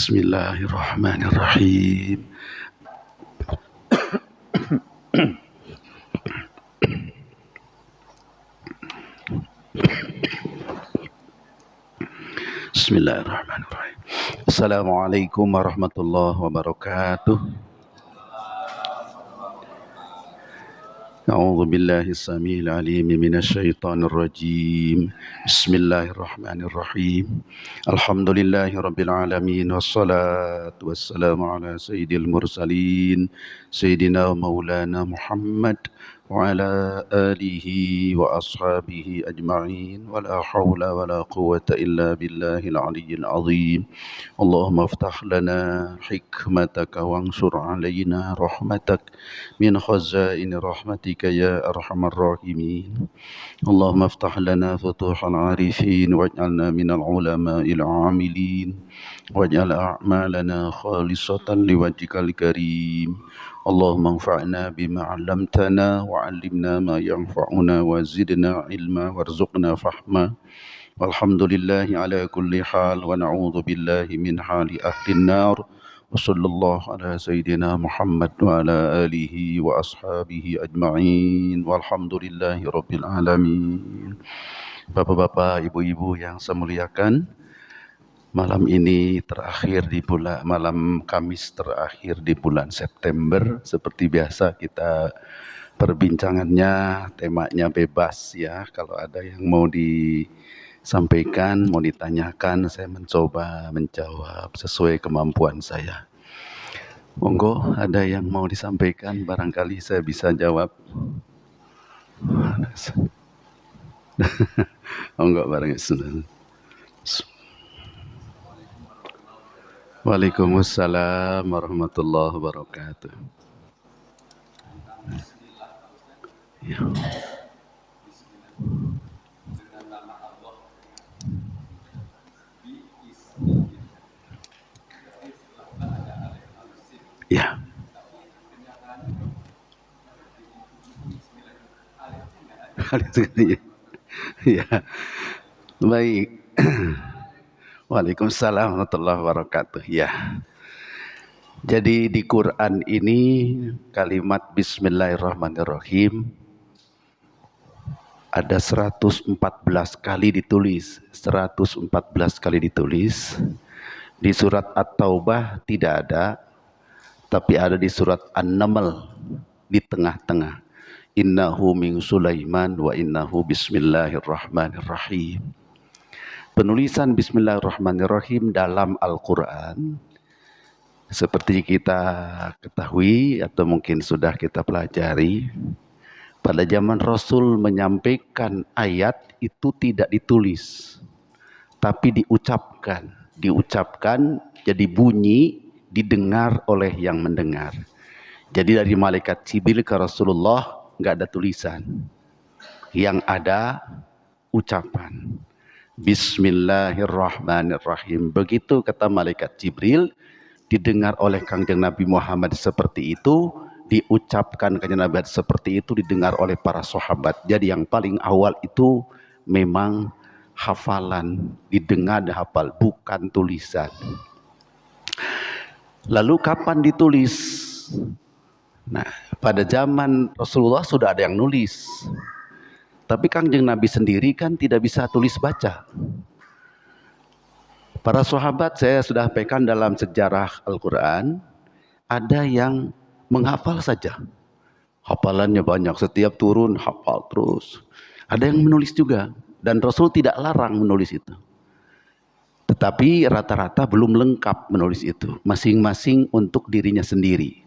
Bismillahirrahmanirrahim. Bismillahirrahmanirrahim. Assalamualaikum warahmatullahi wabarakatuh. A'udzu billahi samil alim minasyaitonir rajim. Bismillahirrahmanirrahim. Alhamdulillahi rabbil alamin wassalatu wassalamu ala sayyidil mursalin sayyidina maulana Muhammad wa ala alihi wa ashabihi ajma'in wa la hawla wa la quwwata illa billahil aliyyil azim. Allahumma aftah lana hikmataka wansur alaina rahmatak min khazaini rahmatika ya arhamar rahimin. Allahumma aftah lana futuhal arifin waj'alna minal ulama'il amilin waj'al a'malana khalisatan liwajhikal karim. Allahumma anfa'na bima 'allamtana wa 'allimna ma yanfa'una wa zidna ilma warzuqna fahma. Walhamdulillahi ala kulli hal wa na'udzu billahi min hali ahlin nar. Wa sallallahu ala sayyidina Muhammad wa ala alihi wa ashabihi ajma'in. Walhamdulillahi rabbil alamin. Bapak-bapak, ibu-ibu yang saya muliakan, malam ini terakhir di malam Kamis terakhir di bulan September. Seperti biasa kita perbincangannya temanya bebas ya. Kalau ada yang mau disampaikan, mau ditanyakan, saya mencoba menjawab sesuai kemampuan saya. Monggo, ada yang mau disampaikan, barangkali saya bisa jawab. Monggo barangkali. Waalaikumsalam warahmatullahi wabarakatuh. Ya. Ya. Ya. Baik. Waalaikumsalam warahmatullahi wabarakatuh. Ya. Jadi di Quran ini kalimat Bismillahirrahmanirrahim ada 114 kali ditulis. 114 kali ditulis. Di surat At-Taubah tidak ada, tapi ada di surat An-Naml di tengah-tengah. Innahu min Sulaiman wa innahu bismillahirrahmanirrahim. Penulisan Bismillahirrahmanirrahim dalam Al-Quran seperti kita ketahui atau mungkin sudah kita pelajari, pada zaman Rasul menyampaikan ayat itu tidak ditulis, tapi diucapkan jadi bunyi, didengar oleh yang mendengar. Jadi dari malaikat Jibril ke Rasulullah nggak ada tulisan, yang ada ucapan Bismillahirrahmanirrahim. Begitu kata malaikat Jibril, didengar oleh Kangjeng Nabi Muhammad seperti itu, diucapkan Kangjeng Nabi seperti itu, didengar oleh para sahabat. Jadi yang paling awal itu memang hafalan, didengar dan hafal, bukan tulisan. Lalu kapan ditulis? Nah, pada zaman Rasulullah sudah ada yang nulis. Tapi Kangjeng Nabi sendiri kan tidak bisa tulis baca. Para sahabat, saya sudah sampaikan dalam sejarah Al-Quran, ada yang menghafal saja. Hafalannya banyak, setiap turun hafal terus. Ada yang menulis juga, dan Rasul tidak larang menulis itu. Tetapi rata-rata belum lengkap menulis itu, masing-masing untuk dirinya sendiri.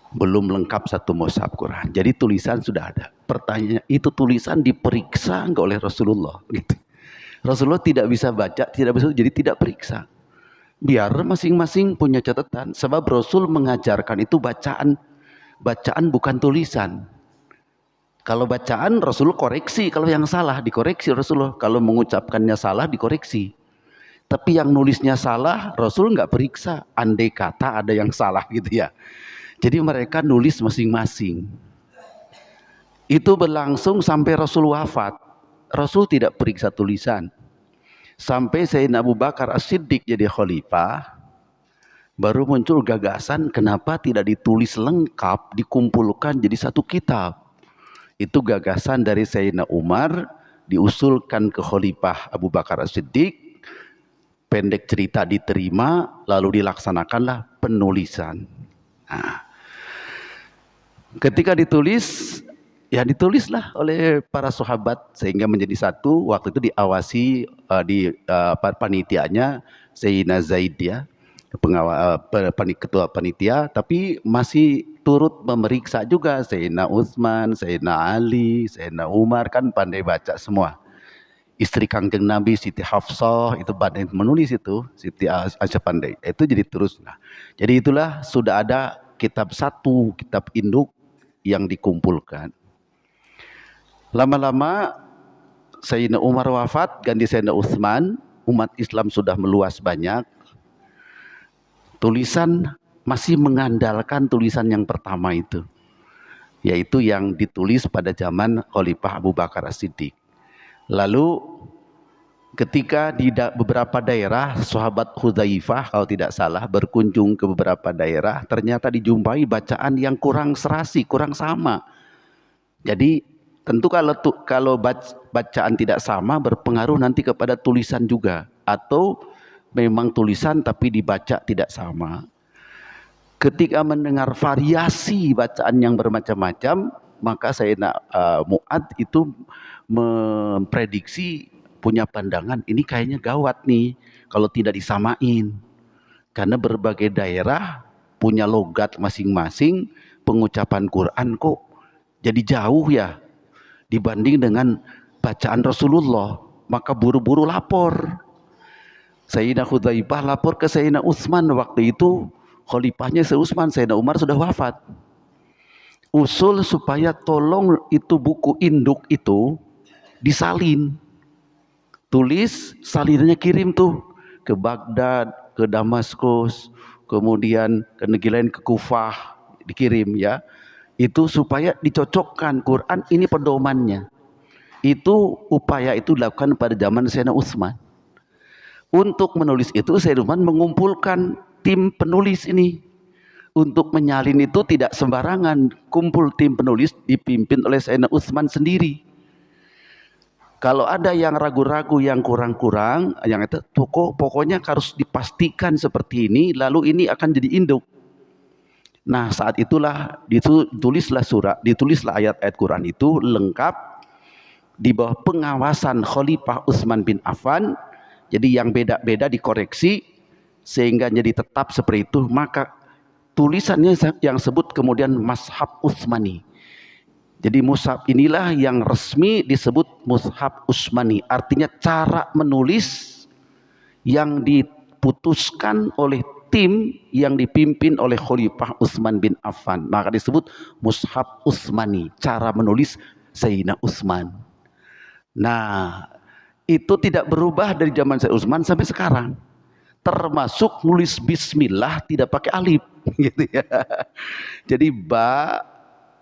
Belum lengkap satu mushaf Quran. Jadi tulisan sudah ada. Pertanyaan, itu tulisan diperiksa enggak oleh Rasulullah? Gitu. Rasulullah tidak bisa baca, tidak bisa, jadi tidak periksa. Biar masing-masing punya catatan. Sebab Rasul mengajarkan itu bacaan bukan tulisan. Kalau bacaan Rasul koreksi, kalau yang salah dikoreksi Rasulullah. Kalau mengucapkannya salah dikoreksi. Tapi yang nulisnya salah, Rasul nggak periksa. Andai kata ada yang salah gitu ya. Jadi mereka nulis masing-masing. Itu berlangsung sampai Rasul wafat. Rasul tidak periksa tulisan. Sampai Sayyidina Abu Bakar As-Siddiq jadi khalifah. baru muncul gagasan kenapa tidak ditulis lengkap, dikumpulkan jadi satu kitab. Itu gagasan dari Sayyidina Umar, diusulkan ke Khalifah Abu Bakar As-Siddiq, pendek cerita diterima, lalu dilaksanakanlah penulisan. Nah, ketika ditulis, ya ditulislah oleh para sahabat sehingga menjadi satu. Waktu itu diawasi panitianya Sayyidina Zaid ya, ketua panitia, tapi masih turut memeriksa juga Sayyidina Utsman, Sayyidina Ali, Sayyidina Umar, kan pandai baca semua. Istri Kangjeng Nabi Siti Hafsah itu pandai menulis, itu Siti Aisyah pandai. Itu jadi terus. Nah, jadi itulah sudah ada kitab satu, kitab induk yang dikumpulkan. Lama-lama Sayyidina Umar wafat, ganti Sayyidina Utsman, umat Islam sudah meluas banyak. Tulisan masih mengandalkan tulisan yang pertama itu, yaitu yang ditulis pada zaman Khalifah Abu Bakar As-Siddiq. Lalu ketika di beberapa daerah, sahabat Hudzaifah kalau tidak salah berkunjung ke beberapa daerah, ternyata dijumpai bacaan yang kurang serasi, kurang sama. Jadi tentu kalau bacaan tidak sama berpengaruh nanti kepada tulisan juga, atau memang tulisan tapi dibaca tidak sama. Ketika mendengar variasi bacaan yang bermacam-macam, maka Sayyidina Mu'ad itu memprediksi, punya pandangan ini kayaknya gawat nih kalau tidak disamain, karena berbagai daerah punya logat masing-masing, pengucapan Quran kok jadi jauh ya dibanding dengan bacaan Rasulullah. Maka buru-buru lapor. Sayyidina Hudzaifah lapor ke Sayyidina Utsman, waktu itu khalifahnya Sayyidina Utsman, Sayyidina Umar sudah wafat. Usul supaya tolong itu buku induk itu disalin, tulis, salinannya kirim tuh ke Baghdad, ke Damaskus, kemudian ke negeri lain, ke Kufah, dikirim ya. Itu supaya dicocokkan Quran ini pedomannya. Itu upaya itu dilakukan pada zaman Sayyidina Utsman. Untuk menulis itu Sayyidina Utsman mengumpulkan tim penulis ini. Untuk menyalin itu tidak sembarangan, kumpul tim penulis dipimpin oleh Sayyidina Utsman sendiri. Kalau ada yang ragu-ragu, yang kurang-kurang, yang itu pokoknya harus dipastikan seperti ini, lalu ini akan jadi induk. Nah, saat itulah ditulislah ayat-ayat Quran itu lengkap di bawah pengawasan Khalifah Utsman bin Affan. Jadi yang beda-beda dikoreksi sehingga jadi tetap seperti itu. Maka tulisannya yang sebut kemudian Mushaf Utsmani. Jadi mushaf inilah yang resmi disebut Mushaf Utsmani. Artinya cara menulis yang diputuskan oleh tim yang dipimpin oleh Khalifah Utsman bin Affan. Maka disebut Mushaf Utsmani, cara menulis Sayyidina Utsman. Nah, itu tidak berubah dari zaman Sayyidina Utsman sampai sekarang. Termasuk nulis bismillah tidak pakai alif gitu ya. Jadi ba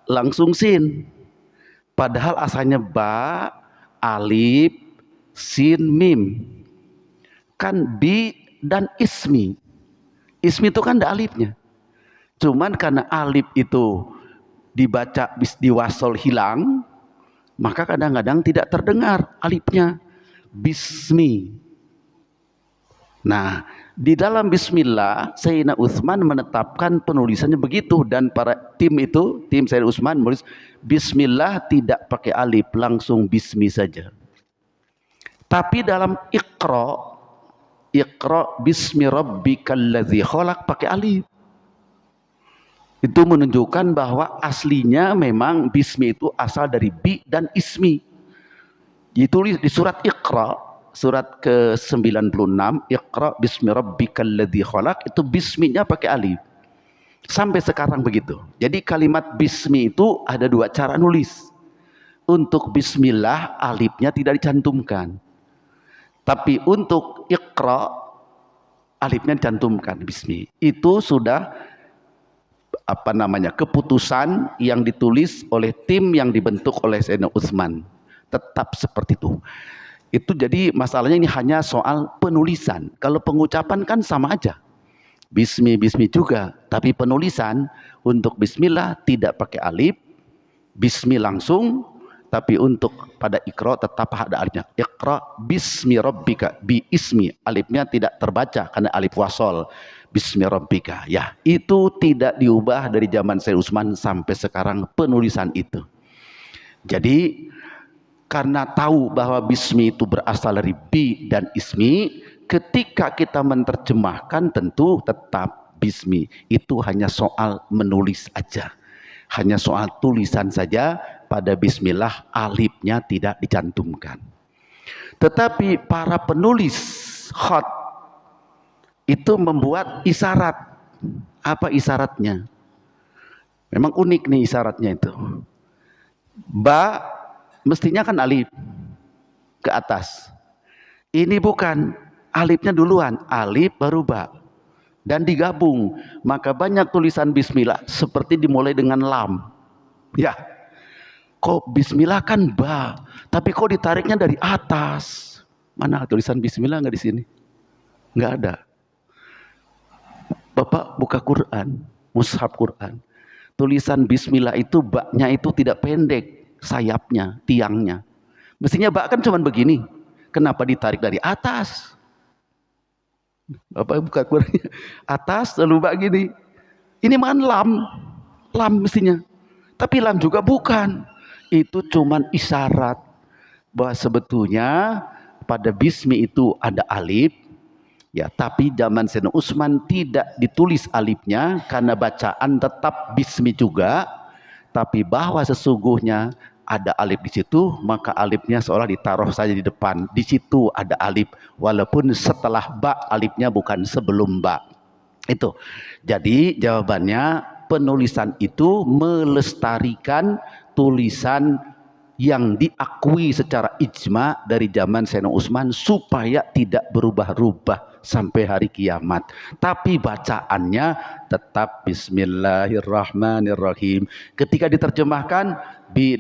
langsung sin. Padahal asalnya ba, alif, sin, mim. Kan bi dan ismi. Ismi itu kan ada alifnya. Cuman karena alif itu dibaca diwasol hilang, maka kadang-kadang tidak terdengar alifnya. Bismi. Nah, di dalam bismillah Sayyidina Utsman menetapkan penulisannya begitu, dan para tim Sayyidina Utsman menulis bismillah tidak pakai alif, langsung bismi saja. Tapi dalam Iqra bismi rabbikal ladzi khalaq pakai alif. Itu menunjukkan bahwa aslinya memang bismi itu asal dari bi dan ismi. Ditulis di surat Iqra, surat ke-96, Iqra bismi rabbikal ladzi khalaq, itu bisminya pakai alif. Sampai sekarang begitu. Jadi kalimat bismi itu ada dua cara nulis. Untuk bismillah alifnya tidak dicantumkan. Tapi untuk Iqra alifnya dicantumkan bismi. Itu sudah keputusan yang ditulis oleh tim yang dibentuk oleh Sayyidina Utsman. Tetap seperti itu. Itu jadi masalahnya ini hanya soal penulisan. Kalau pengucapan kan sama aja. Bismi juga, tapi penulisan untuk bismillah tidak pakai alif, bismi langsung, tapi untuk pada ikra tetap ada alifnya. Iqra bismi rabbika, bi ismi, alifnya tidak terbaca karena alif wasol. Bismi rabbika, ya itu tidak diubah dari zaman Sayyid Utsman sampai sekarang penulisan itu. Jadi karena tahu bahwa bismi itu berasal dari bi dan ismi, ketika kita menerjemahkan tentu tetap bismi. Itu hanya soal menulis aja, hanya soal tulisan saja. Pada bismillah alifnya tidak dicantumkan. Tetapi para penulis khat itu membuat isyarat. Apa isyaratnya? Memang unik nih isyaratnya itu. Ba mestinya kan alif ke atas. Ini bukan, alifnya duluan, alif baru ba, dan digabung. Maka banyak tulisan bismillah seperti dimulai dengan lam. Ya, kok bismillah kan ba, tapi kok ditariknya dari atas? Mana tulisan bismillah nggak di sini? Nggak ada. Bapak buka Quran, mushaf Quran. Tulisan bismillah itu baknya itu tidak pendek, sayapnya, tiangnya. Mestinya bak kan cuma begini. Kenapa ditarik dari atas? Bapak buka Quran, atas lalu bak gini. Ini makan lam mestinya. Tapi lam juga bukan. Itu cuman isyarat bahwa sebetulnya pada bismi itu ada alif. Ya, tapi zaman Sayyidina Utsman tidak ditulis alifnya karena bacaan tetap bismi juga, tapi bahwa sesungguhnya ada alif di situ, maka alifnya seolah ditaruh saja di depan. Di situ ada alif, walaupun setelah ba alifnya bukan sebelum ba. Itu. Jadi jawabannya penulisan itu melestarikan tulisan yang diakui secara ijma dari zaman Sayyidina Utsman supaya tidak berubah-ubah sampai hari kiamat. Tapi bacaannya tetap Bismillahirrahmanirrahim. Ketika diterjemahkan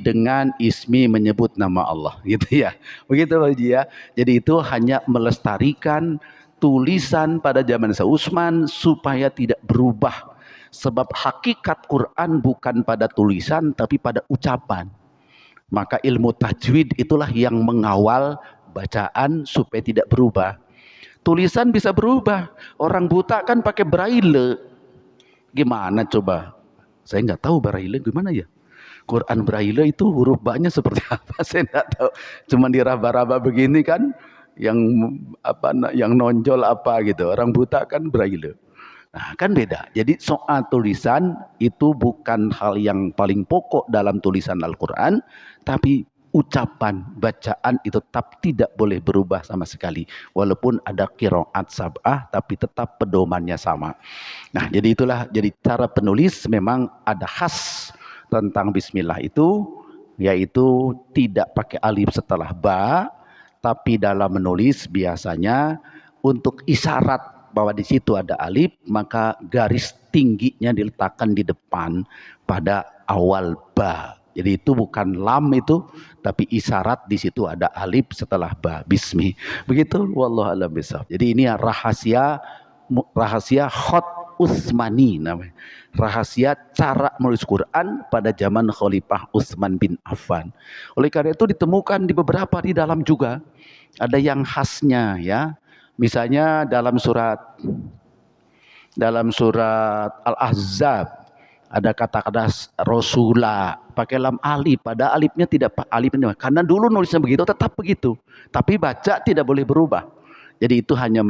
dengan ismi menyebut nama Allah, gitu ya. Begitu Pak Haji ya. Jadi itu hanya melestarikan tulisan pada zaman Sayyidina Utsman supaya tidak berubah. Sebab hakikat Quran bukan pada tulisan tapi pada ucapan. Maka ilmu tajwid itulah yang mengawal bacaan supaya tidak berubah. Tulisan bisa berubah. Orang buta kan pakai braille. Gimana coba? Saya nggak tahu braille gimana ya. Quran braille itu huruf ba-nya seperti apa? Saya nggak tahu. Cuma diraba-raba begini kan, yang nonjol apa gitu. Orang buta kan braille. Nah, kan beda. Jadi soal tulisan itu bukan hal yang paling pokok dalam tulisan Al-Quran, tapi ucapan, bacaan itu tetap tidak boleh berubah sama sekali. Walaupun ada qiraat sab'ah, tapi tetap pedomannya sama. Nah, jadi itulah, jadi cara penulis memang ada khas tentang bismillah itu, yaitu tidak pakai alif setelah ba, tapi dalam menulis biasanya untuk isyarat bahwa di situ ada alif, maka garis tingginya diletakkan di depan pada awal ba. Jadi itu bukan lam itu, tapi isyarat di situ ada alif setelah ba, bismi. Begitu, wallahu a'lam bishawab. Jadi ini rahasia khat Utsmani namanya. Rahasia cara menulis Quran pada zaman Khalifah Utsman bin Affan. Oleh karena itu ditemukan di beberapa di dalam juga ada yang khasnya ya. Misalnya dalam surat Al-Ahzab ada kata-kata Rasulah pakai lam alif, pada alifnya tidak alifnya karena dulu nulisnya begitu tetap begitu, tapi baca tidak boleh berubah. Jadi itu hanya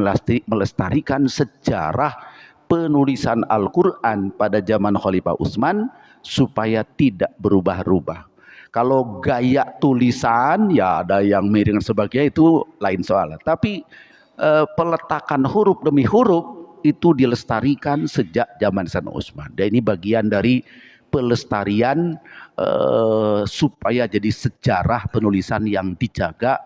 melestarikan sejarah penulisan Al-Quran pada zaman Khalifah Utsman supaya tidak berubah-ubah. Kalau gaya tulisan ya ada yang miring dan sebagainya, itu lain soal. Tapi peletakan huruf demi huruf itu dilestarikan sejak zaman Sayyidina Utsman. Dan ini bagian dari pelestarian supaya jadi sejarah penulisan yang dijaga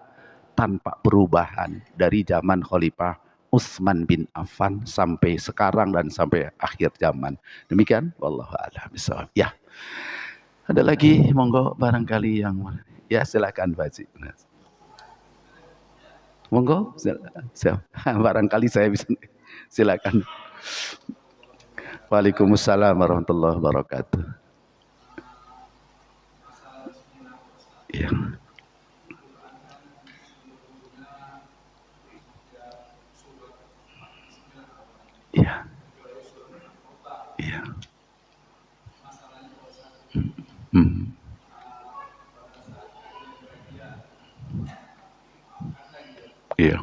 tanpa perubahan dari zaman Khalifah Utsman bin Affan sampai sekarang dan sampai akhir zaman. Demikian, wallahu a'lam bishawab. Ya. Ada lagi monggo barangkali yang ya silakan Pak Haji. Monggo, barangkali saya bisa silakan. Waalaikumsalam warahmatullahi wabarakatuh. Iya. Iya. Iya. Hmm. Iya.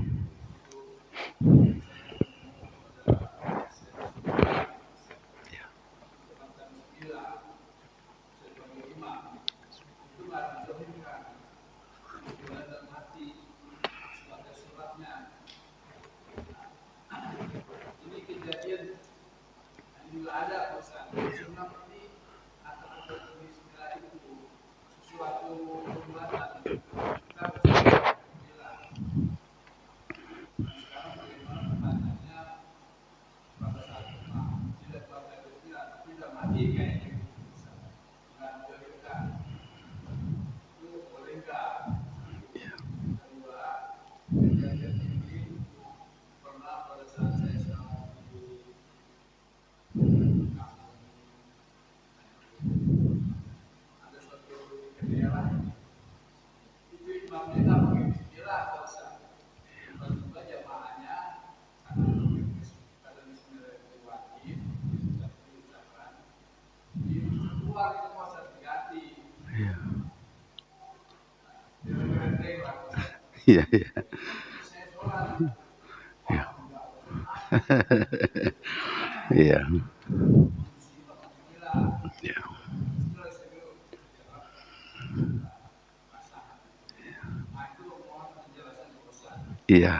Iya, iya. Iya. Iya. Iya.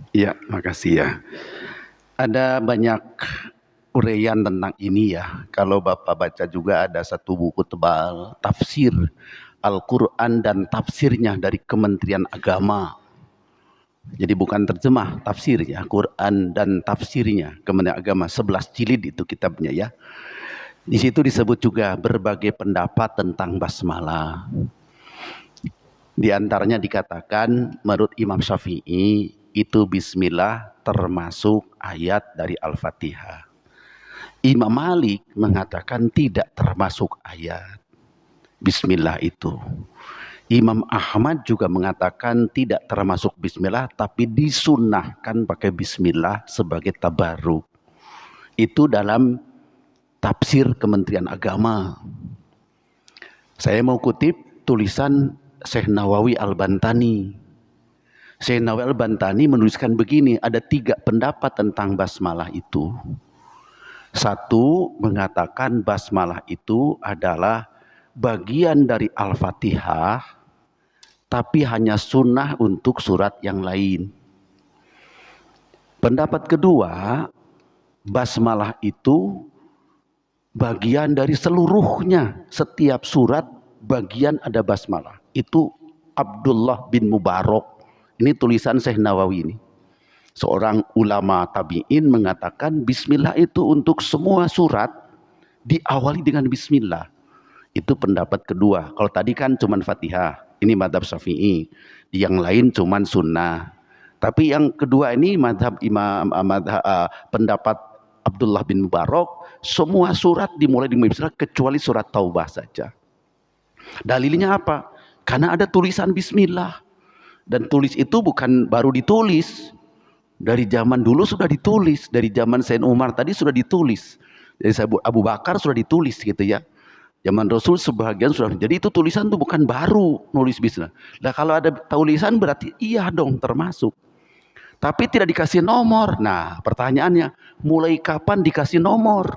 Iya, makasih ya. Ada banyak uraian tentang ini ya. Kalau Bapak baca juga ada satu buku tebal, tafsir Al-Quran dan tafsirnya dari Kementerian Agama. Jadi bukan terjemah, tafsir ya, Quran dan tafsirnya Kementerian Agama, 11 jilid itu kitabnya ya. Di situ disebut juga berbagai pendapat tentang basmalah. Di antaranya dikatakan menurut Imam Syafi'i itu bismillah termasuk ayat dari Al-Fatihah. Imam Malik mengatakan tidak termasuk ayat bismillah itu. Imam Ahmad juga mengatakan tidak termasuk bismillah tapi disunnahkan pakai bismillah sebagai tabarruk. Itu dalam tafsir Kementerian Agama. Saya mau kutip tulisan Syekh Nawawi Al-Bantani. Syekh Nawawi Al-Bantani menuliskan begini, ada 3 pendapat tentang basmalah itu. Satu mengatakan basmalah itu adalah bagian dari Al-Fatihah tapi hanya sunnah untuk surat yang lain. Pendapat kedua, basmalah itu bagian dari seluruhnya, setiap surat bagian ada basmalah. Itu Abdullah bin Mubarak. Ini tulisan Syekh Nawawi ini. Seorang ulama tabi'in mengatakan bismillah itu untuk semua surat diawali dengan bismillah. Itu pendapat kedua. Kalau tadi kan cuman Fatihah, ini madhab Syafi'i. Yang lain cuman sunnah. Tapi yang kedua ini pendapat Abdullah bin Mubarak, semua surat dimulai dengan bismillah kecuali surat Taubah saja. Dalilnya apa? Karena ada tulisan bismillah. Dan tulis itu bukan baru ditulis. Dari zaman dulu sudah ditulis. Dari zaman Sayyidina Umar tadi sudah ditulis. Dari Abu Bakar sudah ditulis gitu ya. Zaman Rasul sebagian sudah. Jadi itu tulisan itu bukan baru nulis bismillah. Nah kalau ada tulisan berarti iya dong termasuk. Tapi tidak dikasih nomor. Nah pertanyaannya, mulai kapan dikasih nomor?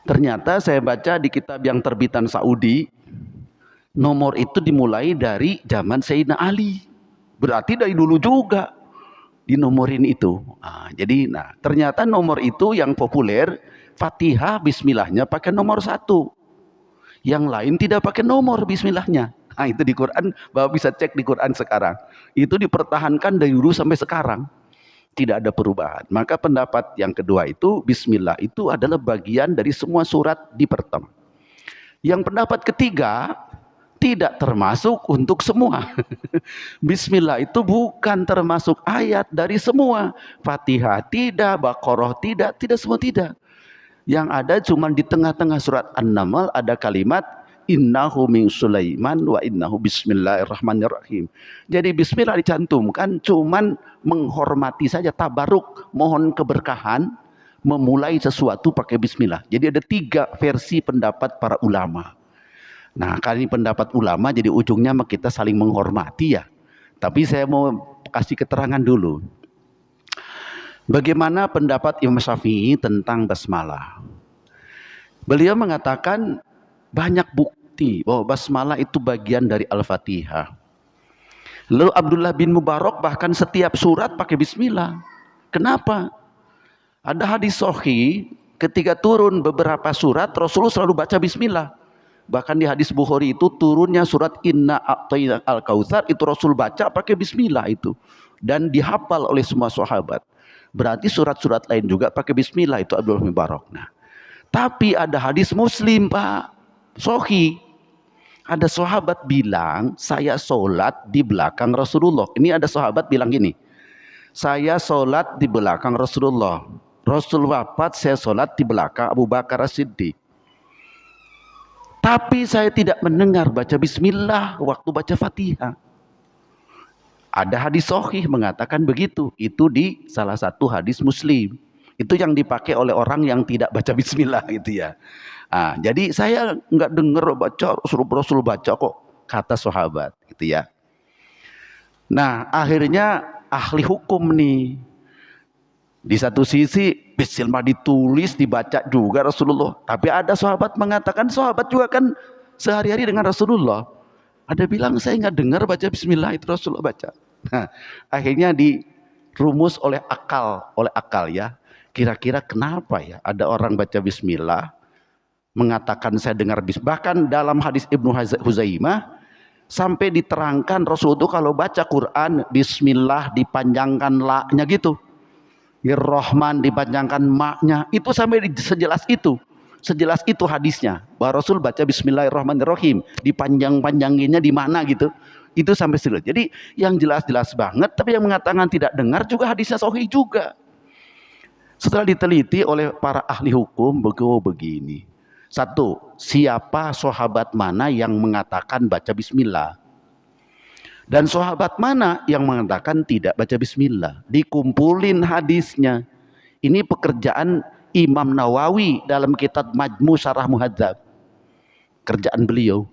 Ternyata saya baca di kitab yang terbitan Saudi, nomor itu dimulai dari zaman Sayyidina Ali. Berarti dari dulu juga dinomorin itu. Jadi ternyata nomor itu yang populer, Fatihah bismillahnya pakai nomor 1. Yang lain tidak pakai nomor bismillahnya. Itu di Quran, Bapak bisa cek di Quran sekarang. Itu dipertahankan dari dulu sampai sekarang. Tidak ada perubahan. Maka pendapat yang kedua itu, bismillah itu adalah bagian dari semua surat di pertama. Yang pendapat ketiga, tidak termasuk untuk semua. Bismillah itu bukan termasuk ayat dari semua. Fatihah tidak, Baqarah tidak, tidak semua tidak. Yang ada cuma di tengah-tengah surat An-Naml ada kalimat innahu min Sulaiman wa innahu bismillahirrahmanirrahim. Jadi bismillah dicantumkan cuman menghormati saja, tabaruk, mohon keberkahan, memulai sesuatu pakai bismillah. Jadi ada 3 versi pendapat para ulama. Nah, kali ini pendapat ulama jadi ujungnya kita saling menghormati ya. Tapi saya mau kasih keterangan dulu. Bagaimana pendapat Imam Syafi'i tentang basmalah? Beliau mengatakan banyak bukti bahwa basmalah itu bagian dari Al-Fatihah. Lalu Abdullah bin Mubarak bahkan setiap surat pakai bismillah. Kenapa? Ada hadis sahih ketika turun beberapa surat Rasulullah selalu baca bismillah. Bahkan di hadis Bukhari itu turunnya surat Inna A'tayna Al-Kautsar itu Rasul baca pakai bismillah itu. Dan dihafal oleh semua sahabat. Berarti surat-surat lain juga pakai bismillah itu Abdullah bin Mubarak. Nah, tapi ada hadis Muslim Pak, sahih. Ada sahabat bilang, saya sholat di belakang Rasulullah. Ini ada sahabat bilang gini, saya sholat di belakang Rasulullah. Rasul wafat, saya sholat di belakang Abu Bakar As-Siddiq. Tapi saya tidak mendengar baca bismillah waktu baca Fatihah. Ada hadis sahih mengatakan begitu. Itu di salah satu hadis Muslim. Itu yang dipakai oleh orang yang tidak baca bismillah gitu ya. Nah, jadi saya nggak dengar baca Rasul baca kok kata sahabat gitu ya. Nah, akhirnya ahli hukum nih. Di satu sisi bismillah ditulis dibaca juga Rasulullah. Tapi ada sahabat mengatakan sahabat juga kan sehari-hari dengan Rasulullah. Ada bilang saya nggak dengar baca bismillah itu Rasulullah baca. Nah, akhirnya dirumus oleh akal ya. Kira-kira kenapa ya ada orang baca bismillah mengatakan saya dengar bismillah. Bahkan dalam hadis Ibnu Huzaimah sampai diterangkan Rasulullah kalau baca Quran bismillah dipanjangkan la-nya gitu. Rahman dipanjangkan ma-nya. Itu sampai sejelas itu. Sejelas itu hadisnya. Bahwa Rasul baca bismillahirrahmanirrahim. Dipanjang-panjanginnya di mana gitu. Itu sampai sejelas. Jadi yang jelas-jelas banget. Tapi yang mengatakan tidak dengar juga hadisnya sahih juga. Setelah diteliti oleh para ahli hukum begini. 1. Siapa sahabat mana yang mengatakan baca bismillah? Dan sahabat mana yang mengatakan tidak baca bismillah? Dikumpulin hadisnya. Ini pekerjaan Imam Nawawi dalam kitab Majmu' Syarah Muhadzab. Kerjaan beliau.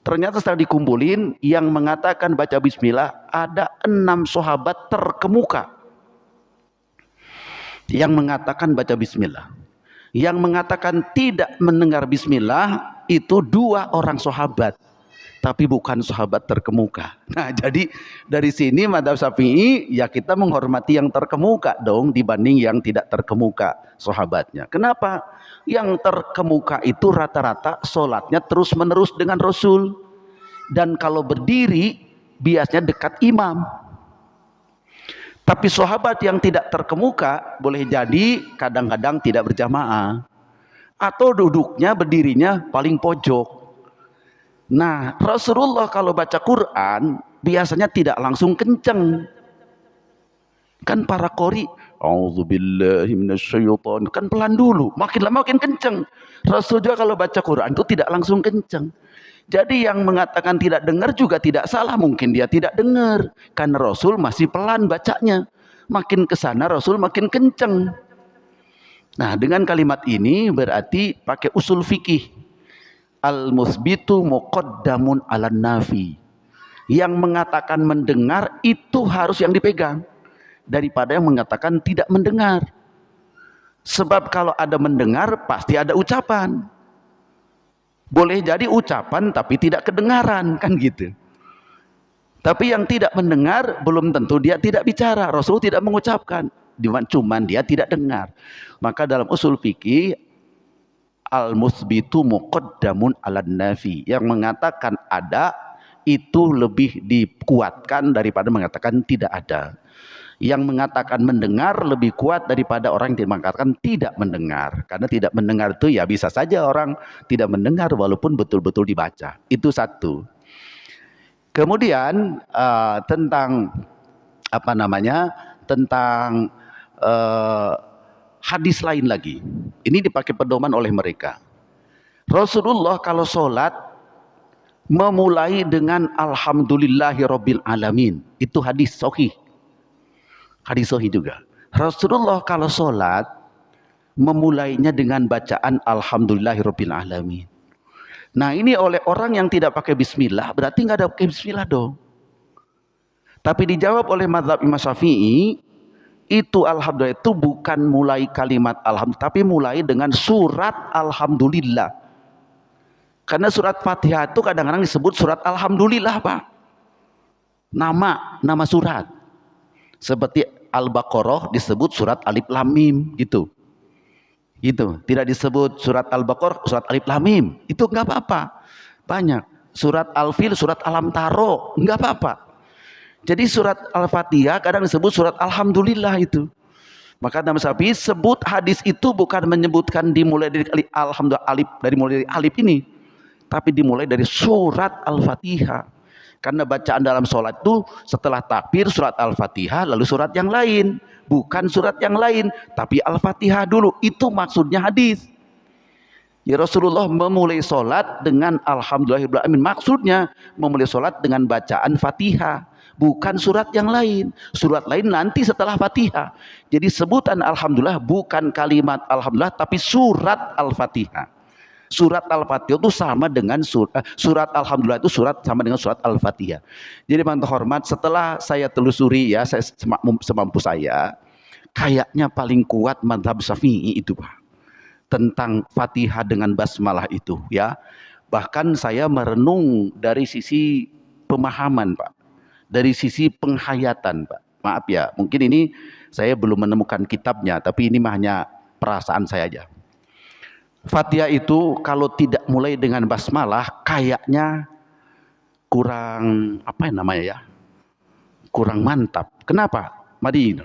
Ternyata setelah dikumpulin yang mengatakan baca bismillah ada 6 sahabat terkemuka. Yang mengatakan baca bismillah. Yang mengatakan tidak mendengar bismillah itu 2 orang sahabat. Tapi bukan sahabat terkemuka. Nah, jadi dari sini madzhab Syafi'i ya kita menghormati yang terkemuka dong dibanding yang tidak terkemuka sahabatnya. Kenapa? Yang terkemuka itu rata-rata sholatnya terus-menerus dengan Rasul. Dan kalau berdiri biasanya dekat imam. Tapi sahabat yang tidak terkemuka boleh jadi kadang-kadang tidak berjamaah. Atau duduknya berdirinya paling pojok. Nah, Rasulullah kalau baca Quran biasanya tidak langsung kenceng. Kan para qori, auzubillahi minasyaitonir, kan pelan dulu, makin lama makin kenceng. Rasul juga kalau baca Quran itu tidak langsung kenceng. Jadi yang mengatakan tidak dengar juga tidak salah, mungkin dia tidak dengar karena Rasul masih pelan bacanya. Makin ke sana Rasul makin kenceng. Nah, dengan kalimat ini berarti pakai usul fikih. Al-musbitu muqaddamun 'alan nafi. Yang mengatakan mendengar itu harus yang dipegang daripada yang mengatakan tidak mendengar. Sebab kalau ada mendengar pasti ada ucapan. Boleh jadi ucapan tapi tidak kedengaran, kan gitu. Tapi yang tidak mendengar belum tentu dia tidak bicara. Rasul tidak mengucapkan, cuman dia tidak dengar. Maka dalam usul fikih al-musbitu muqaddamun 'alan nafi. Yang mengatakan ada itu lebih dikuatkan daripada mengatakan tidak ada. Yang mengatakan mendengar lebih kuat daripada orang yang mengatakan tidak mendengar. Karena tidak mendengar itu ya bisa saja orang tidak mendengar walaupun betul-betul dibaca. Itu satu. Kemudian tentang apa namanya? Tentang hadis lain lagi. Ini dipakai pedoman oleh mereka. Rasulullah kalau sholat memulai dengan alhamdulillahirabbil alamin. Itu hadis sahih. Hadis sahih juga. Rasulullah kalau sholat memulainya dengan bacaan alhamdulillahirabbil alamin. Nah ini oleh orang yang tidak pakai bismillah, berarti nggak ada pakai bismillah dong. Tapi dijawab oleh mazhab Imam Syafi'i, itu alhamdulillah itu bukan mulai kalimat alhamdulillah, tapi mulai dengan surat alhamdulillah. Karena surat Fatihah itu kadang-kadang disebut surat alhamdulillah, Pak. Nama surat. Seperti Al-Baqarah disebut surat Alif Lam Mim gitu. Gitu. Tidak disebut surat Al-Baqarah surat Alif Lam Mim. Itu enggak apa-apa. Banyak. Surat Al-Fil, surat Alam Taro, enggak apa-apa. Jadi surat Al-Fatihah kadang disebut surat alhamdulillah itu. Maka Imam Syafi'i sebut hadis itu bukan menyebutkan dimulai dari alhamdulillah alif, dari mulai dari alif ini, tapi dimulai dari surat Al-Fatihah. Karena bacaan dalam sholat itu setelah takbir surat Al-Fatihah lalu surat yang lain, bukan surat yang lain tapi Al-Fatihah dulu. Itu maksudnya hadis. Ya Rasulullah memulai sholat dengan alhamdulillahirabbil alamin. Maksudnya memulai sholat dengan bacaan Fatihah, bukan surat yang lain. Surat lain nanti setelah Fatihah. Jadi sebutan alhamdulillah bukan kalimat alhamdulillah tapi surat Al-Fatihah. Surat Al-Fatihah itu sama dengan surat alhamdulillah itu surat sama dengan surat Al-Fatihah. Jadi teman terhormat, setelah saya telusuri ya, saya semampu saya, kayaknya paling kuat mazhab Syafi'i itu, Pak. Tentang Fatihah dengan basmalah itu ya. Bahkan saya merenung dari sisi pemahaman, Pak. Dari sisi penghayatan, Pak. Maaf ya, mungkin ini saya belum menemukan kitabnya, tapi ini hanya perasaan saya aja. Fatihah itu kalau tidak mulai dengan basmalah kayaknya kurang apa namanya ya? Kurang mantap. Kenapa? Mari.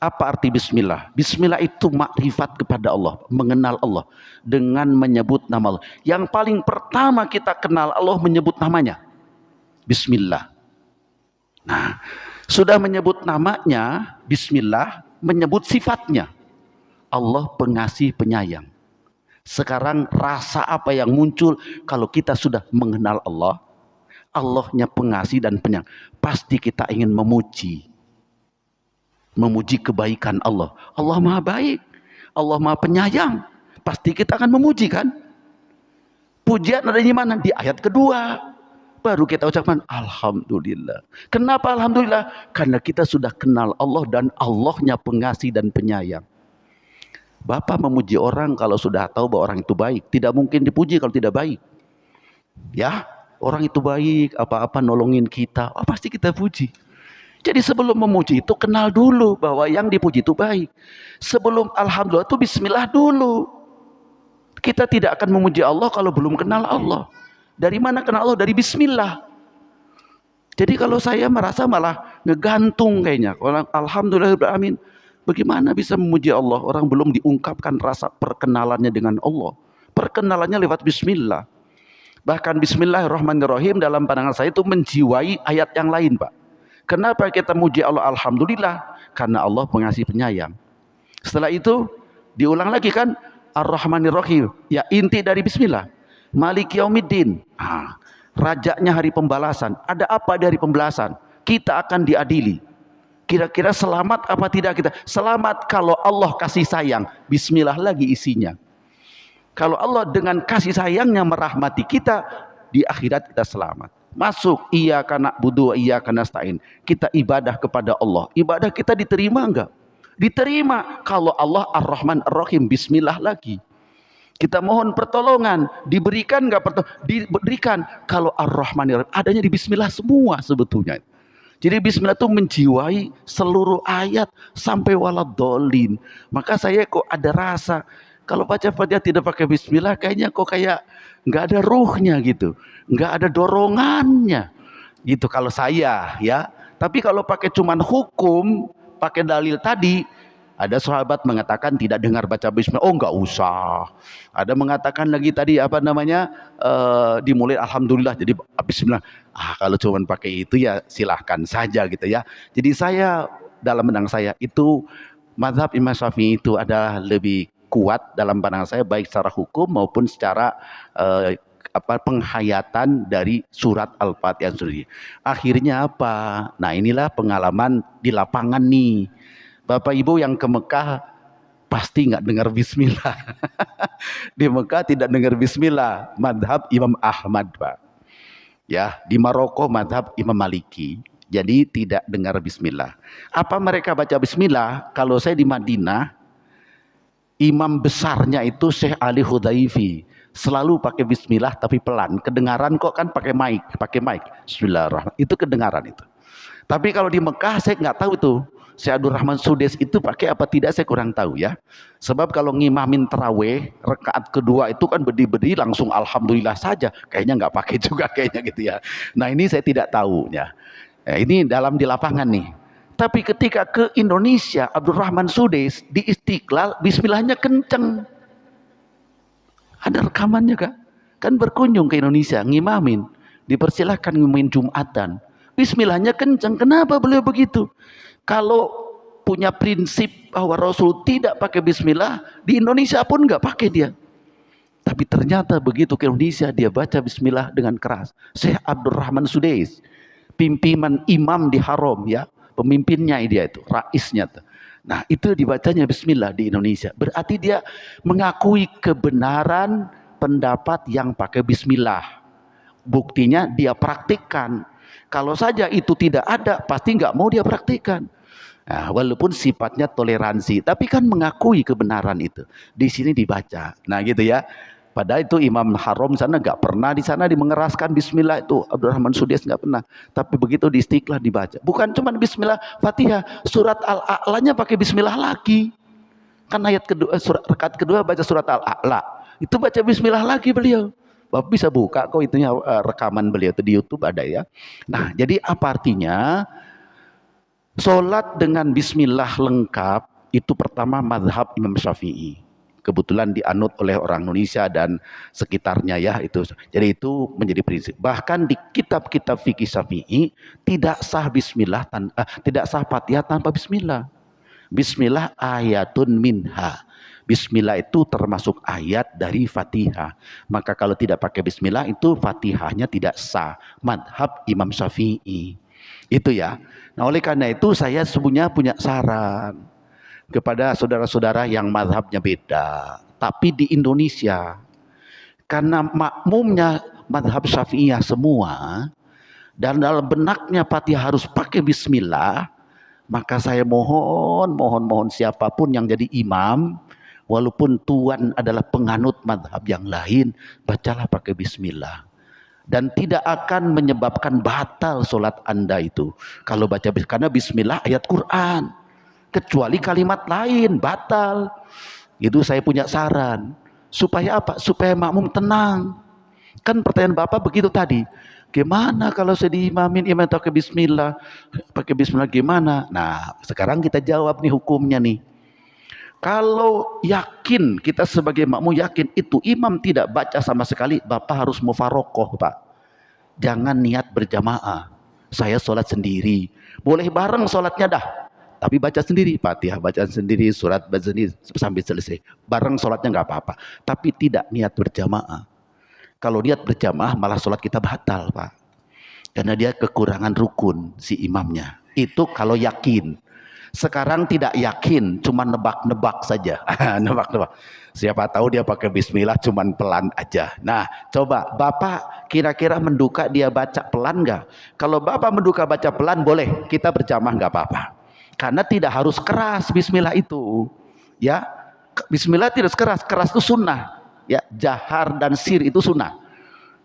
Apa arti bismillah? Bismillah itu makrifat kepada Allah, mengenal Allah dengan menyebut nama Allah. Yang paling pertama kita kenal Allah menyebut namanya. Bismillah. Nah, sudah menyebut namanya, bismillah, menyebut sifatnya. Allah pengasih penyayang. Sekarang rasa apa yang muncul kalau kita sudah mengenal Allah? Allahnya pengasih dan penyayang. Pasti kita ingin memuji kebaikan Allah. Allah maha baik, Allah maha penyayang. Pasti kita akan memuji kan? Pujian ada di mana? Di ayat kedua. Baru kita ucapkan alhamdulillah. Kenapa alhamdulillah? Karena kita sudah kenal Allah dan Allahnya pengasih dan penyayang. Bapak memuji orang kalau sudah tahu bahwa orang itu baik. Tidak mungkin dipuji kalau tidak baik. Ya, orang itu baik, apa-apa nolongin kita, pasti kita puji. Jadi sebelum memuji itu kenal dulu bahwa yang dipuji itu baik. Sebelum alhamdulillah itu bismillah dulu. Kita tidak akan memuji Allah kalau belum kenal Allah. Dari mana kenal Allah? Dari bismillah. Jadi kalau saya merasa malah ngegantung kayaknya. Orang alhamdulillahirabbil alamin. Bagaimana bisa memuji Allah? Orang belum diungkapkan rasa perkenalannya dengan Allah. Perkenalannya lewat bismillah. Bahkan bismillahirrahmanirrahim dalam pandangan saya itu menjiwai ayat yang lain, Pak. Kenapa kita muji Allah alhamdulillah? Karena Allah pengasih penyayang. Setelah itu diulang lagi kan Ar-Rahmanir-Rahim. Ya inti dari bismillah. Maliki yaumiddin. Rajanya hari pembalasan. Ada apa dari pembalasan? Kita akan diadili. Kira-kira selamat apa tidak kita? Selamat kalau Allah kasih sayang. Bismillah lagi isinya. Kalau Allah dengan kasih sayangnya merahmati kita, di akhirat kita selamat. Masuk iyyaka na'budu wa iyyaka nasta'in. Kita ibadah kepada Allah. Ibadah kita diterima enggak? Diterima kalau Allah Ar-Rahman Ar-Rahim. Bismillah lagi. Kita mohon pertolongan, diberikan enggak pertolongan? Diberikan. Kalau Ar-Rahman Ar-Rahim adanya di bismillah semua sebetulnya. Jadi bismillah itu menjiwai seluruh ayat sampai waladhdallin. Maka saya kok ada rasa kalau baca Fatihah tidak pakai bismillah kayaknya kok kayak nggak ada ruhnya gitu, nggak ada dorongannya gitu kalau saya ya. Tapi kalau pakai cuman hukum pakai dalil tadi, ada sahabat mengatakan tidak dengar baca bismillah. Oh, enggak usah. Ada mengatakan lagi tadi apa namanya, dimulai alhamdulillah jadi bismillah. Kalau cuma pakai itu ya silahkan saja gitu ya. Jadi saya dalam pandang saya itu mazhab Imam Syafi'i itu adalah lebih kuat dalam pandangan saya, baik secara hukum maupun secara penghayatan dari surat Al-Fatihah sendiri. Akhirnya apa? Nah, inilah pengalaman di lapangan nih. Bapak Ibu yang ke Mekah pasti nggak dengar bismillah. Di Mekah tidak dengar bismillah, madhab Imam Ahmad, Pak. Ya, di Maroko madhab Imam Maliki. Jadi tidak dengar bismillah. Apa mereka baca bismillah? Kalau saya di Madinah, imam besarnya itu Syekh Ali Hudaifi selalu pakai bismillah tapi pelan. Kedengaran kok kan pakai mic. Bismillahirrahmanirrahim. Itu kedengaran itu. Tapi kalau di Mekah saya nggak tahu tuh. Syekh Abdul Rahman Sudes itu pakai apa tidak saya kurang tahu ya. Sebab kalau ngimamin taraweh rakaat kedua itu kan berdiri langsung alhamdulillah saja. Kayaknya nggak pakai juga kayaknya gitu ya. Nah, ini saya tidak tahu ya. Ini dalam di lapangan nih. Tapi ketika ke Indonesia, Abdul Rahman Sudes di Istiqlal bismillahnya kenceng. Ada rekamannya Kak. Kan berkunjung ke Indonesia ngimamin, dipersilahkan ngimamin Jumatan. Bismillahnya kenceng. Kenapa beliau begitu? Kalau punya prinsip bahwa Rasul tidak pakai bismillah, di Indonesia pun nggak pakai dia. Tapi ternyata begitu ke Indonesia dia baca bismillah dengan keras. Syekh Abdul Rahman Sudais, pimpinan imam di Haram ya, pemimpinnya dia itu, raisnya tuh. Nah, itu dibacanya bismillah di Indonesia. Berarti dia mengakui kebenaran pendapat yang pakai bismillah. Buktinya dia praktikkan. Kalau saja itu tidak ada, pasti nggak mau dia praktikkan. Nah, walaupun sifatnya toleransi, tapi kan mengakui kebenaran itu. Di sini dibaca. Nah, gitu ya. Padahal itu Imam Haram sana nggak pernah di sana mengeraskan bismillah itu. Abdul Rahman Sudais nggak pernah. Tapi begitu di Istiqlal dibaca. Bukan cuma bismillah Fatihah, surat Al-A'lanya pakai bismillah lagi. Kan ayat kedua, rakaat kedua baca surat Al-A'la. Itu baca bismillah lagi beliau. Bapak bisa buka kok itunya, rekaman beliau itu di YouTube ada ya. Nah, jadi apa artinya? Sholat dengan bismillah lengkap itu pertama mazhab Imam Syafi'i. Kebetulan dianut oleh orang Indonesia dan sekitarnya ya itu. Jadi itu menjadi prinsip. Bahkan di kitab-kitab fikih Syafi'i tidak sah bismillah tidak sah Fatihah tanpa bismillah. Bismillah ayatun minha. Bismillah itu termasuk ayat dari Fatihah. Maka kalau tidak pakai bismillah itu Fatihahnya tidak sah. Madhab Imam Syafi'i. Itu ya. Nah, oleh karena itu saya sebenarnya punya saran kepada saudara-saudara yang madhabnya beda. Tapi di Indonesia, karena makmumnya madhab Syafi'iyah semua, dan dalam benaknya Fatihah harus pakai bismillah, maka saya mohon siapapun yang jadi imam, walaupun tuan adalah penganut madhab yang lain, bacalah pakai bismillah. Dan tidak akan menyebabkan batal sholat Anda itu. Kalau baca karena bismillah ayat Quran. Kecuali kalimat lain batal. Itu saya punya saran. Supaya apa? Supaya makmum tenang. Kan pertanyaan Bapak begitu tadi. Gimana kalau saya diimamin imam pakai bismillah? Pakai bismillah gimana? Nah, sekarang kita jawab nih hukumnya nih. Kalau yakin, kita sebagai makmum yakin itu imam tidak baca sama sekali, Bapak harus mufarokoh, Pak. Jangan niat berjamaah. Saya sholat sendiri. Boleh bareng sholatnya dah. Tapi baca sendiri, Fatihah baca sendiri, surat baca sendiri sampai selesai. Bareng sholatnya nggak apa-apa. Tapi tidak niat berjamaah. Kalau niat berjamaah malah sholat kita batal, Pak. Karena dia kekurangan rukun si imamnya. Itu kalau yakin. Sekarang tidak yakin, cuma nebak-nebak saja. Nebak-nebak. Siapa tahu dia pakai bismillah cuman pelan aja. Nah, coba Bapak kira-kira menduga dia baca pelan nggak? Kalau Bapak menduga baca pelan boleh, kita berjamaah nggak apa-apa. Karena tidak harus keras bismillah itu. Ya, bismillah tidak keras, keras itu sunnah. Ya, jahar dan sir itu sunnah.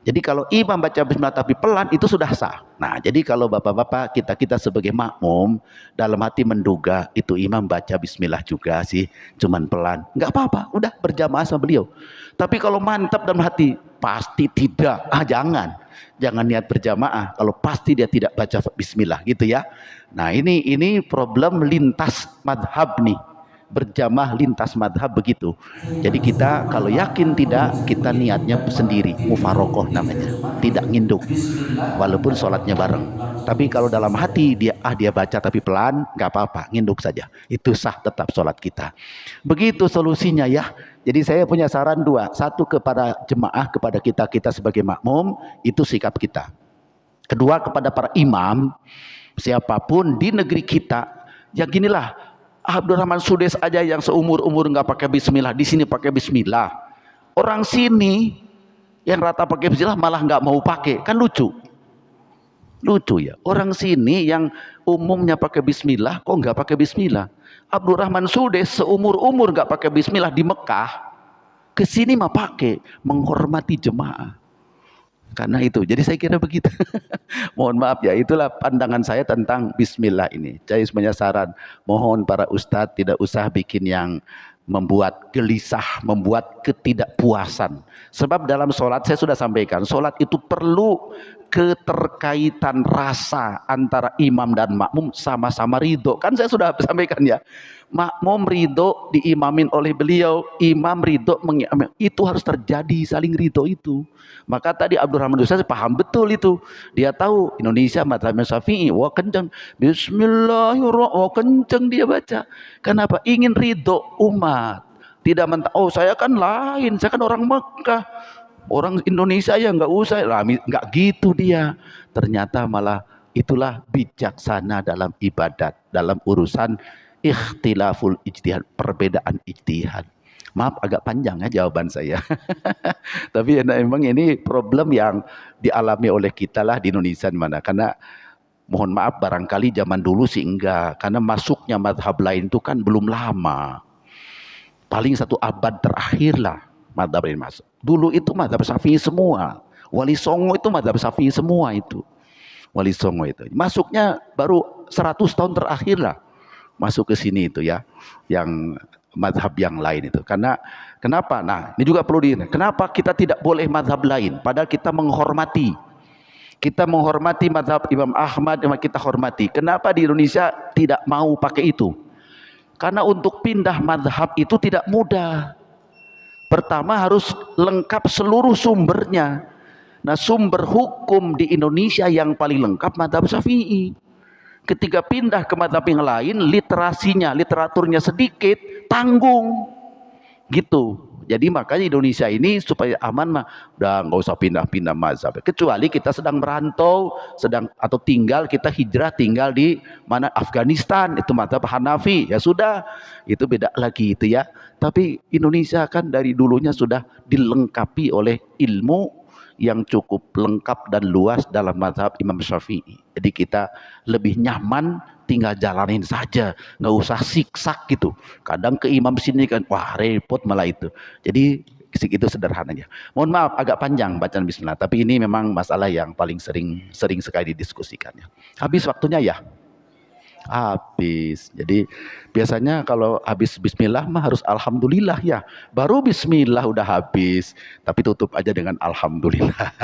Jadi kalau imam baca bismillah tapi pelan itu sudah sah. Nah, jadi kalau bapak-bapak kita sebagai makmum dalam hati menduga itu imam baca bismillah juga sih, cuman pelan, nggak apa-apa, udah berjamaah sama beliau. Tapi kalau mantap dalam hati pasti tidak, jangan. jangan niat berjamaah kalau pasti dia tidak baca bismillah gitu ya. Nah ini problem lintas madhab nih, berjamaah lintas madhab begitu. Jadi kita kalau yakin tidak, kita niatnya sendiri, mufarokoh namanya, tidak nginduk walaupun sholatnya bareng. Tapi kalau dalam hati dia baca tapi pelan, nggak apa-apa, nginduk saja, itu sah tetap sholat kita. Begitu solusinya ya. Jadi saya punya saran dua, satu kepada jemaah, kepada kita sebagai makmum, itu sikap kita. Kedua kepada para imam, siapapun di negeri kita, ya ginilah, Abdurrahman Sudes aja yang seumur-umur nggak pakai bismillah, di sini pakai bismillah. Orang sini yang rata pakai bismillah malah nggak mau pakai, kan lucu. Lucu ya, orang sini yang umumnya pakai bismillah kok nggak pakai bismillah. Abdurrahman Sudes seumur-umur nggak pakai bismillah di Mekah, ke sini mah pakai, menghormati jemaah. Karena itu, jadi saya kira begitu. Mohon maaf ya, itulah pandangan saya tentang bismillah ini. Saya sebenarnya saran, mohon para ustadz tidak usah bikin yang membuat gelisah, membuat ketidakpuasan. Sebab dalam sholat saya sudah sampaikan, sholat itu perlu keterkaitan rasa antara imam dan makmum, sama-sama ridho. Kan saya sudah sampaikan ya, makmum ridho diimamin oleh beliau, imam ridho mengimamin, itu harus terjadi, saling ridho itu. Maka tadi Abdurrahman Sudes paham betul itu, dia tahu Indonesia mazhab Syafi'i, wah kenceng bismillahirrahmanirrahim, wah kenceng dia baca. Kenapa? Ingin ridho umat, tidak mentah, oh saya kan lain, saya kan orang Mekah, orang Indonesia ya nggak usah, nggak gitu dia. Ternyata malah itulah bijaksana dalam ibadat, dalam urusan ikhtilaful ijtihad, perbedaan ijtihad. Maaf agak panjang ya jawaban saya. Tapi memang ini problem yang dialami oleh kita lah di Indonesia mana. Karena mohon maaf barangkali zaman dulu sih enggak. Karena masuknya mazhab lain itu kan belum lama. Paling 1 abad terakhir lah mazhab ini masuk. Dulu itu mazhab Syafi'i semua. Wali Songo itu mazhab Syafi'i semua itu. Wali Songo itu. Masuknya baru 100 tahun terakhir lah. Masuk ke sini itu ya. Yang mazhab yang lain itu. Karena kenapa? Nah, ini juga perlu kenapa kita tidak boleh mazhab lain padahal kita menghormati. Kita menghormati mazhab Imam Ahmad yang kita hormati. Kenapa di Indonesia tidak mau pakai itu? Karena untuk pindah mazhab itu tidak mudah. Pertama harus lengkap seluruh sumbernya. Nah, sumber hukum di Indonesia yang paling lengkap mazhab Syafi'i. Ketika pindah ke mazhab yang lain, literasinya, literaturnya sedikit, tanggung gitu. Jadi makanya Indonesia ini supaya aman mah udah nggak usah pindah-pindah mazhab. Kecuali kita sedang merantau, atau kita hijrah tinggal di mana, Afghanistan, itu mazhab Hanafi, ya sudah, itu beda lagi itu ya. Tapi Indonesia kan dari dulunya sudah dilengkapi oleh ilmu yang cukup lengkap dan luas dalam mazhab Imam Syafi'i. Jadi kita lebih nyaman tinggal jalanin saja, nggak usah siksak gitu. Kadang ke imam sini kan, wah repot malah itu. Jadi itu sederhananya. Mohon maaf agak panjang bacaan bismillah, tapi ini memang masalah yang paling sering sekali didiskusikannya. Habis waktunya ya? Habis. Jadi biasanya kalau habis bismillah mah harus alhamdulillah ya. Baru bismillah udah habis, tapi tutup aja dengan alhamdulillah.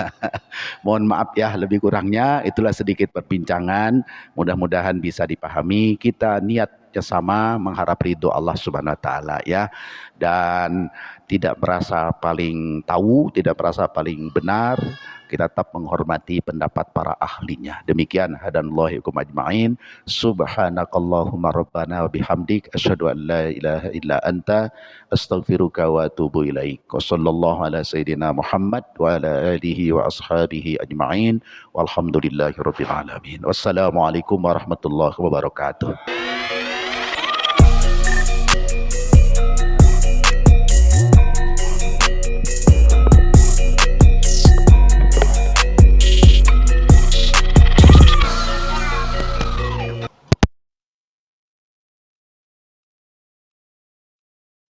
Mohon maaf ya lebih kurangnya, itulah sedikit perbincangan. Mudah-mudahan bisa dipahami. Kita niatnya sama, mengharap ridho Allah Subhanahu wa taala ya. Dan tidak merasa paling tahu, tidak merasa paling benar. Kita tetap menghormati pendapat para ahlinya. Demikian hadanallahu ikum ajma'in. Subhanakallahumma rabbana wa bihamdik asyhadu an la ilaha illa anta astaghfiruka wa atubu ilaik. Wassallallahu ala sayyidina Muhammad wa ala alihi wa ashabihi ajma'in. Walhamdulillahirabbil alamin. Wassalamualaikum warahmatullahi wabarakatuh.